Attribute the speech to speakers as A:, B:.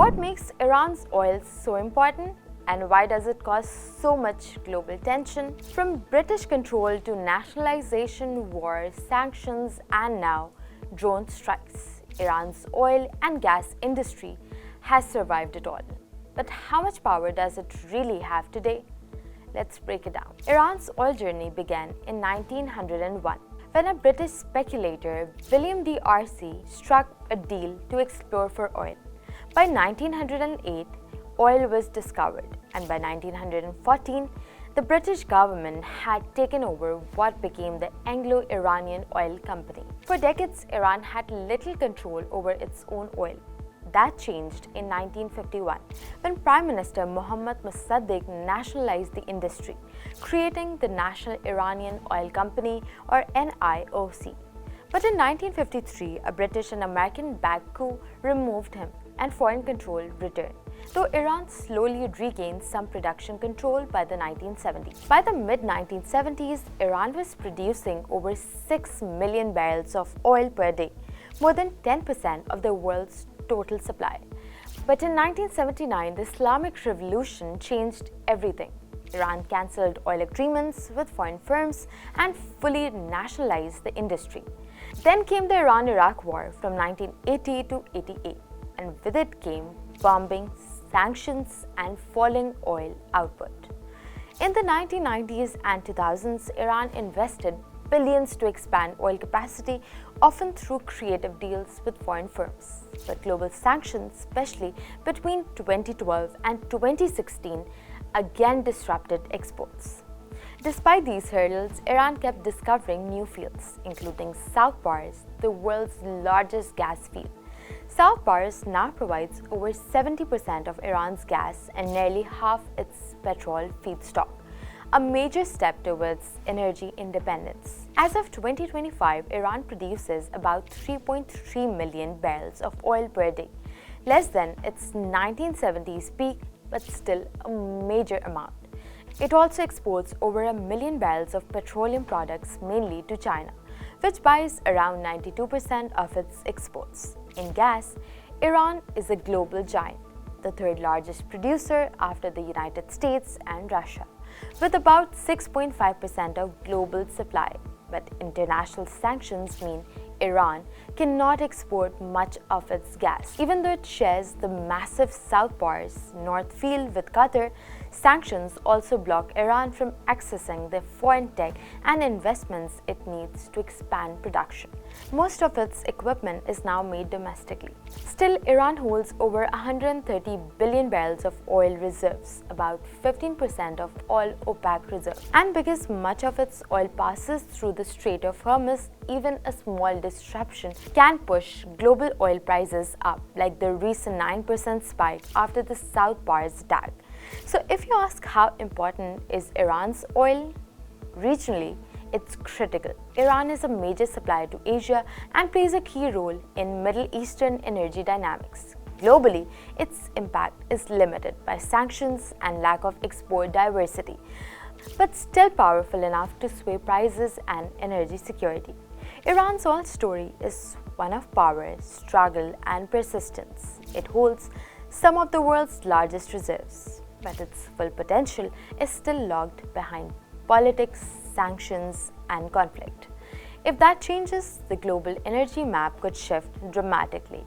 A: What makes Iran's oil so important? And why does it cause so much global tension? From British control to nationalization, war, sanctions, and now drone strikes, Iran's oil and gas industry has survived it all. But how much power does it really have today? Let's break it down. Iran's oil journey began in 1901 when a British speculator, William D. Arcey, struck a deal to explore for oil. By 1908, oil was discovered, and by 1914, the British government had taken over what became the Anglo-Iranian Oil Company. For decades, Iran had little control over its own oil. That changed in 1951 when Prime Minister Mohammad Mossadegh nationalized the industry, creating the National Iranian Oil Company or NIOC. But in 1953, a British and American-backed coup removed him and foreign control returned, though Iran slowly regained some production control by the 1970s. By the mid-1970s, Iran was producing over 6 million barrels of oil per day, more than 10% of the world's total supply. But in 1979, the Islamic Revolution changed everything. Iran cancelled oil agreements with foreign firms and fully nationalized the industry. Then came the Iran-Iraq War from 1980 to 88, and with it came bombing, sanctions, and falling oil output. In the 1990s and 2000s, Iran invested billions to expand oil capacity, often through creative deals with foreign firms. But global sanctions, especially between 2012 and 2016, again disrupted exports. Despite these hurdles, Iran kept discovering new fields, including South Pars, the world's largest gas field. South Pars now provides over 70% of Iran's gas and nearly half its petrol feedstock, a major step towards energy independence. As of 2025, Iran produces about 3.3 million barrels of oil per day, less than its 1970s peak, but still a major amount. It also exports over 1 million barrels of petroleum products, mainly to China, which buys around 92% of its exports. In gas, Iran is a global giant, the third largest producer after the United States and Russia, with about 6.5% of global supply. But international sanctions mean Iran cannot export much of its gas. Even though it shares the massive South Pars North Field with Qatar, sanctions also block Iran from accessing the foreign tech and investments it needs to expand production. Most of its equipment is now made domestically. Still, Iran holds over 130 billion barrels of oil reserves, about 15% of all OPEC reserves. And because much of its oil passes through the Strait of Hormuz, even a small disruption can push global oil prices up, like the recent 9% spike after the South Pars attack. So if you ask how important is Iran's oil? Regionally, it's critical. Iran is a major supplier to Asia and plays a key role in Middle Eastern energy dynamics. Globally, its impact is limited by sanctions and lack of export diversity, but still powerful enough to sway prices and energy security. Iran's oil story is one of power, struggle, and persistence. It holds some of the world's largest reserves, but its full potential is still locked behind politics, sanctions, and conflict. If that changes, the global energy map could shift dramatically.